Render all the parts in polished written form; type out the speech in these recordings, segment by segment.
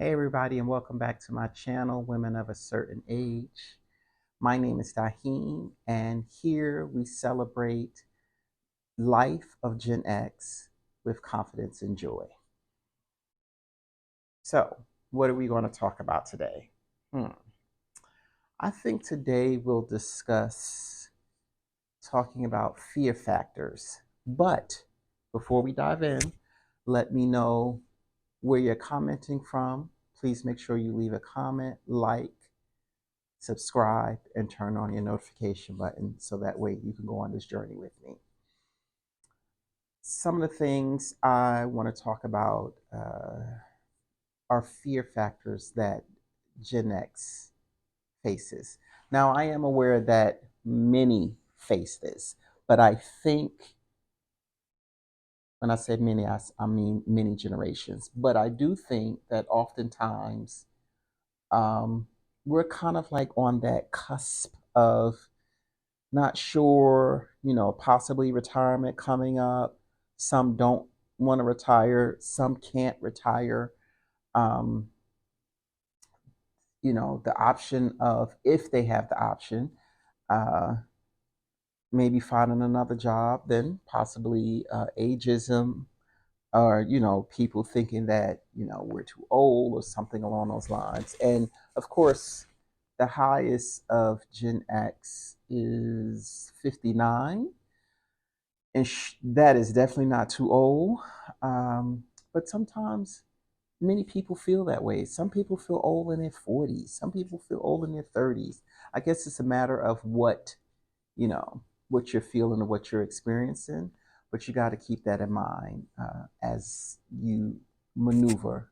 Hey, everybody, and welcome back to my channel, Women of a Certain Age. My name is Daheem, and here we celebrate life of Gen X with confidence and joy. So, what are we going to talk about today? Hmm. I think today we'll discuss talking about fear factors. But before we dive in, let me know where you're commenting from. Please make sure you leave a comment, like, subscribe, and turn on your notification button so that way you can go on this journey with me. Some of the things I want to talk about are fear factors that Gen X faces. Now, I am aware that many face this, but I think when I say many, I mean many generations. But I do think that oftentimes um, we're kind of like on that cusp of not sure, possibly retirement coming up. Some don't want to retire, some can't retire. Um, the option of, if they have the option, uh, maybe finding another job, then possibly ageism, or, people thinking that, we're too old or something along those lines. And of course, the highest of Gen X is 59, and that is definitely not too old. But sometimes many people feel that way. Some people feel old in their 40s. Some people feel old in their 30s. I guess it's a matter of you know what you're feeling or what you're experiencing. But you got to keep that in mind as you maneuver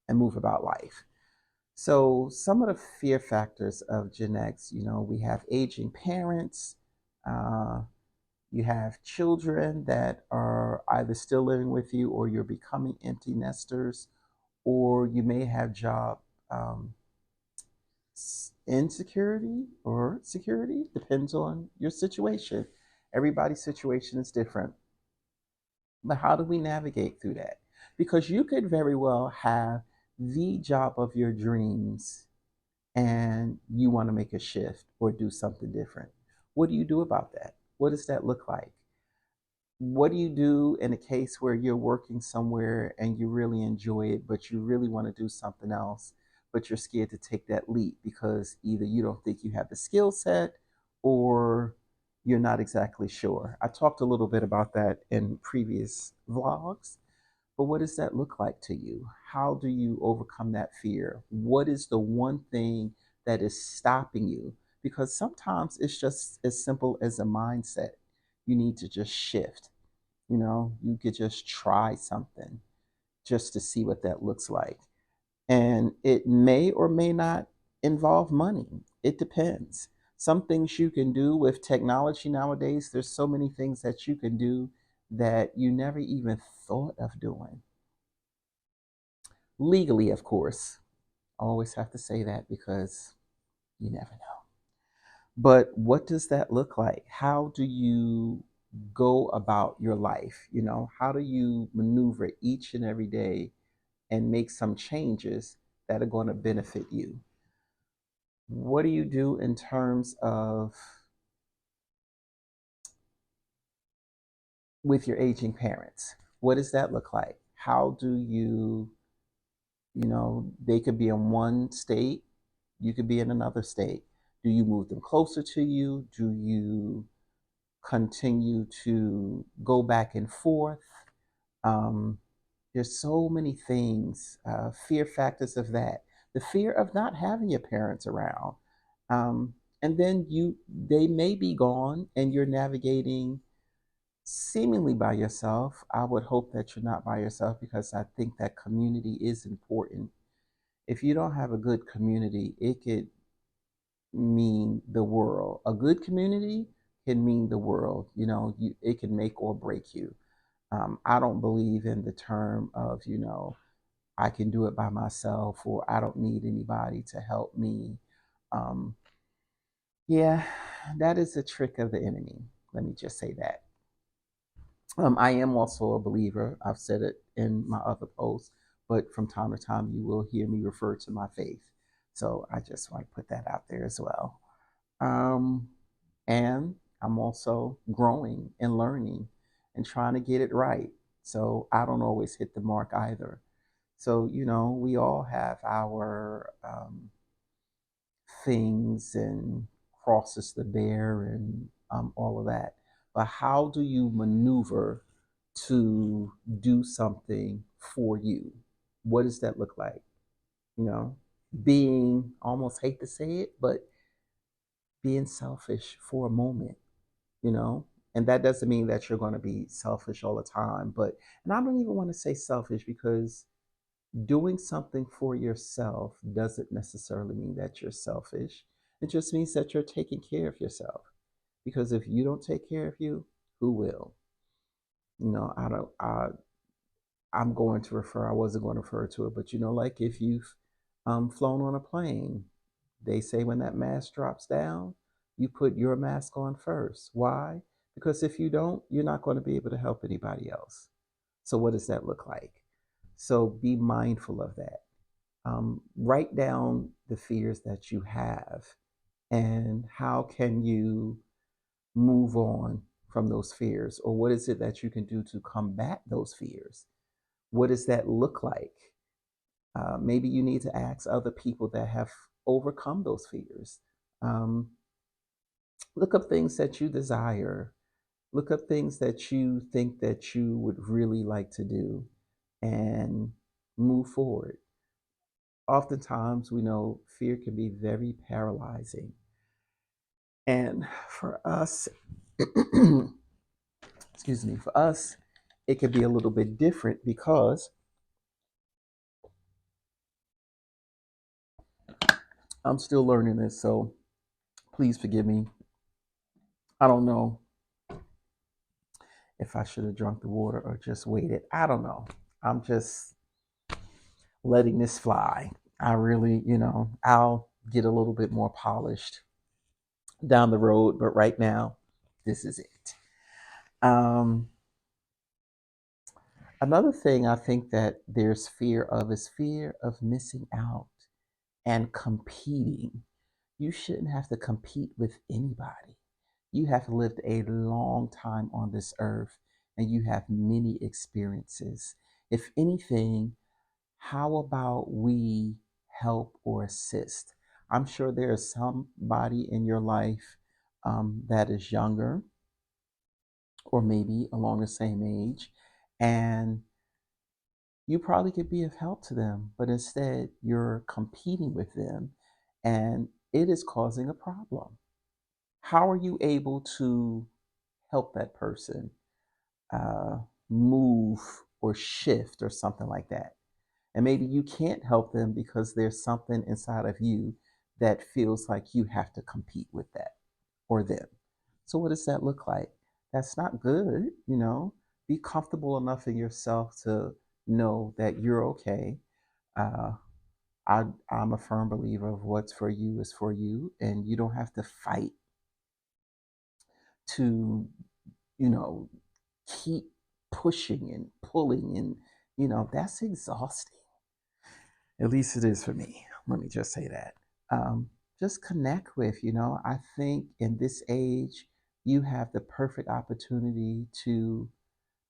and move about life. So some of the fear factors of Gen X, we have aging parents. Uh, you have children that are either still living with you, or you're becoming empty nesters, or you may have job um, insecurity or security, depends on your situation. Everybody's situation is different. But how do we navigate through that? Because you could very well have the job of your dreams and you want to make a shift or do something different. What do you do about that? What does that look like? What do you do in a case where you're working somewhere and you really enjoy it, but you really want to do something else, but you're scared to take that leap because either you don't think you have the skill set, or you're not exactly sure? I talked a little bit about that in previous vlogs, but what does that look like to you? How do you overcome that fear? What is the one thing that is stopping you? Because sometimes it's just as simple as a mindset. You need to just shift. You could just try something just to see what that looks like. And it may or may not involve money. It depends. Some things you can do with technology nowadays, there's so many things that you can do that you never even thought of doing. Legally, of course. I always have to say that because you never know. But what does that look like? How do you go about your life? How do you maneuver each and every day and make some changes that are going to benefit you? What do you do in terms of with your aging parents? What does that look like? How do they could be in one state, you could be in another state. Do you move them closer to you? Do you continue to go back and forth? Um, there's so many things, fear factors of that. The fear of not having your parents around. Um, and then they may be gone and you're navigating seemingly by yourself. I would hope that you're not by yourself, because I think that community is important. If you don't have a good community, it could mean the world. A good community can mean the world. It can make or break you. I don't believe in the term of, I can do it by myself, or I don't need anybody to help me. Um, yeah, that is a trick of the enemy. Let me just say that. I am also a believer, I've said it in my other posts, but from time to time you will hear me refer to my faith. So I just want to put that out there as well. Um, and I'm also growing and learning and trying to get it right. So I don't always hit the mark either. So, we all have our things and crosses to bear and all of that. But how do you maneuver to do something for you? What does that look like? You know, being, almost hate to say it, but being selfish for a moment, you know? And that doesn't mean that you're going to be selfish all the time. And I don't even want to say selfish because doing something for yourself doesn't necessarily mean that you're selfish. It just means that you're taking care of yourself. Because if you don't take care of you, who will? I don't. I'm going to refer. I wasn't going to refer to it, but like if you've flown on a plane, they say when that mask drops down, you put your mask on first. Why? Because if you don't, you're not going to be able to help anybody else. So what does that look like? So be mindful of that. Write down the fears that you have and how can you move on from those fears, or what is it that you can do to combat those fears? What does that look like? Maybe you need to ask other people that have overcome those fears. um, Look up things that you desire, look up things that you think that you would really like to do, and move forward. Oftentimes we know fear can be very paralyzing. And for us, excuse me, for us, it could be a little bit different because I'm still learning this. So please forgive me. I don't know if I should have drunk the water or just waited. I don't know. I'm just letting this fly. I really, I'll get a little bit more polished down the road, but right now, this is it. Um, Another thing I think that there's fear of is fear of missing out and competing. You shouldn't have to compete with anybody. You have lived a long time on this earth and you have many experiences. If anything, how about we help or assist? I'm sure there is somebody in your life that is younger or maybe along the same age, and you probably could be of help to them, but instead you're competing with them and it is causing a problem. How are you able to help that person uh, move or shift or something like that? And maybe you can't help them because there's something inside of you that feels like you have to compete with that or them. So, what does that look like? That's not good. Be comfortable enough in yourself to know that you're okay. Uh, I'm a firm believer of what's for you is for you, and you don't have to fight to, you know, keep pushing and pulling, and that's exhausting. At least it is for me. Let me just say that. Just connect with, I think in this age, you have the perfect opportunity to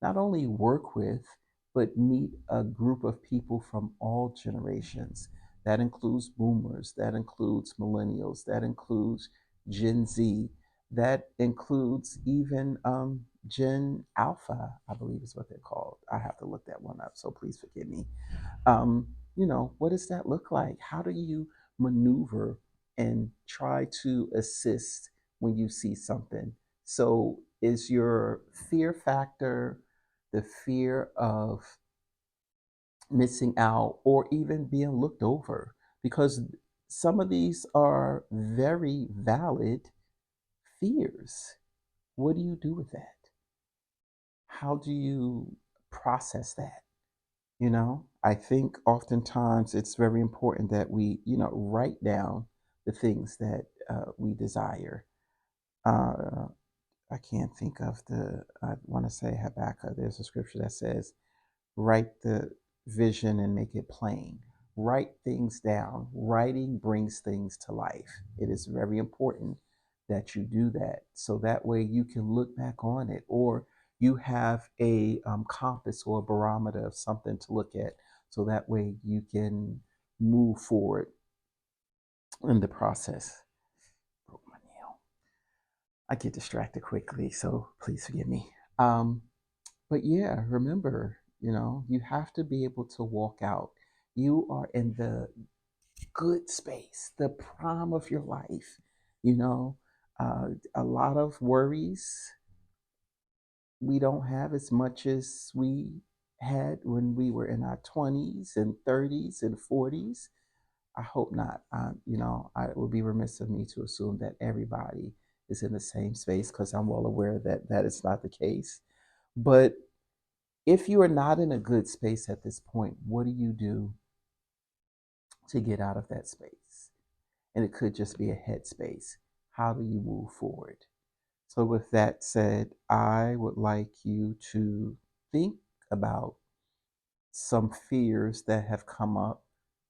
not only work with, but meet a group of people from all generations. That includes boomers, that includes millennials, that includes Gen Z, that includes even Gen Alpha, I believe is what they're called. I have to look that one up, so please forgive me. What does that look like? How do you maneuver and try to assist when you see something? So, is your fear factor the fear of missing out or even being looked over? Because some of these are very valid fears. What do you do with that? How do you process that? I think oftentimes it's very important that we, write down the things that we desire. Uh, I can't think of I want to say Habakkuk. There's a scripture that says, write vision and make it plain. Write things down. Writing brings things to life. It is very important that you do that so that way you can look back on it, or you have a compass or a barometer of something to look at so that way you can move forward in the process. Broke my nail. I get distracted quickly, so please forgive me. Um, but yeah, remember, you have to be able to walk out. You are in the good space, the prime of your life. You know, a lot of worries we don't have as much as we had when we were in our 20s and 30s and 40s. I hope not. I would be remiss of me to assume that everybody is in the same space because I'm well aware that that is not the case. But if you are not in a good space at this point, what do you do to get out of that space? And it could just be a headspace. How do you move forward? So, with that said, I would like you to think about some fears that have come up.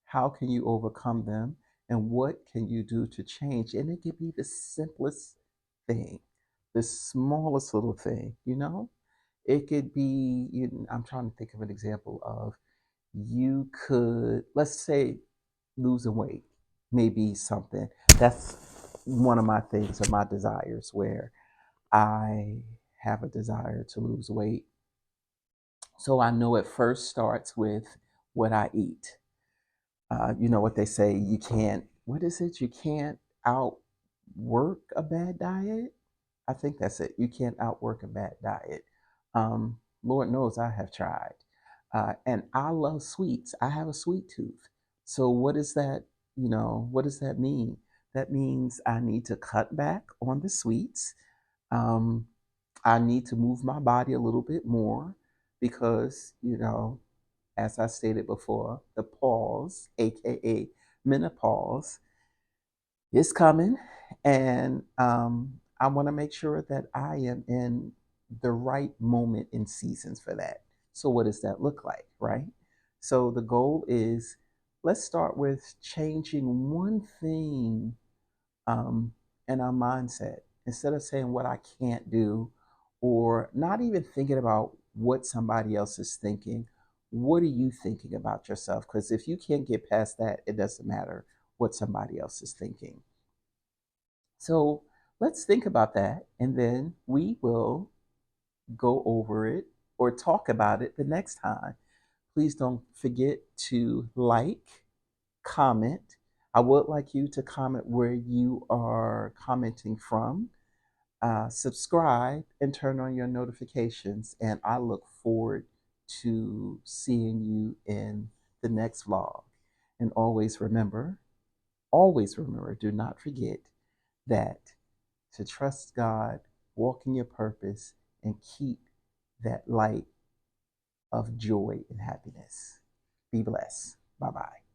How can you overcome them? And what can you do to change? And it could be the simplest thing, the smallest little thing. It could be, I'm trying to think of an example of you could, let's say, losing weight may be something. That's one of my things, or my desires, where I have a desire to lose weight. So I know it first starts with what I eat. You know what they say, you can't, what is it? You can't outwork a bad diet. I think that's it. You can't outwork a bad diet. Lord knows I have tried. And I love sweets. I have a sweet tooth. So what is that? What does that mean? That means I need to cut back on the sweets. Um, I need to move my body a little bit more because, as I stated before, the pause, aka menopause, is coming. And I want to make sure that I am in the right moment in seasons for that. So, what does that look like, right? So, the goal is, let's start with changing one thing um, in our mindset. Instead of saying what I can't do, or not even thinking about what somebody else is thinking, what are you thinking about yourself? Because if you can't get past that, it doesn't matter what somebody else is thinking. So let's think about that, and then we will go over it or talk about it the next time. Please don't forget to like, comment. I would like you to comment where you are commenting from. Subscribe and turn on your notifications. And I look forward to seeing you in the next vlog. And always remember, do not forget that to trust God, walk in your purpose, and keep that light of joy and happiness. Be blessed. Bye bye.